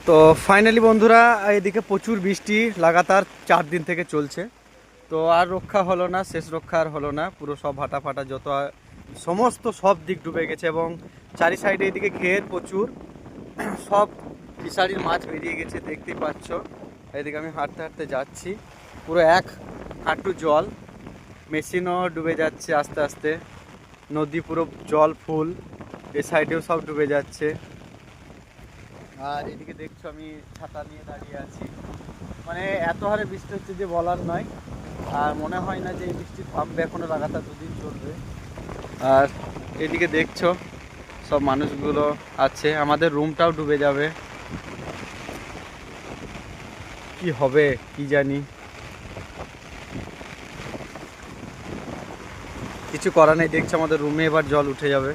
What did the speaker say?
তো ফাইনালি বন্ধুরা, এদিকে প্রচুর বৃষ্টি লাগাতার 4 দিন থেকে চলছে। তো আর রক্ষা হলো না, শেষ রক্ষা আর হলো না, পুরো সব ভাটা ফাটা যত সমস্ত সব দিক ডুবে গেছে এবং চারি সাইডে এদিকে ঘের প্রচুর, সব ফিশারির মাছ বেরিয়ে গেছে, দেখতেই পাচ্ছ। এদিকে আমি হাঁটতে হাঁটতে যাচ্ছি, পুরো এক হাঁটু জল, মেশিনও ডুবে যাচ্ছে আস্তে আস্তে, নদী পুরো জল ফুল, এ সাইডেও সব ডুবে যাচ্ছে। আর এদিকে দেখছো আমি ছাতা নিয়ে দাঁড়িয়ে আছি, মানে এত হারে বৃষ্টি হচ্ছে যে বলার নয়। আর মনে হয় না যে এই বৃষ্টি থামবে, এখনো লাগাতার 2 দিন চলবে। আর এদিকে দেখছো সব মানুষগুলো আছে, আমাদের রুমটাও ডুবে যাবে, কি হবে কি জানি, কিছু করার নেই। দেখছো আমাদের রুমে এবার জল উঠে যাবে।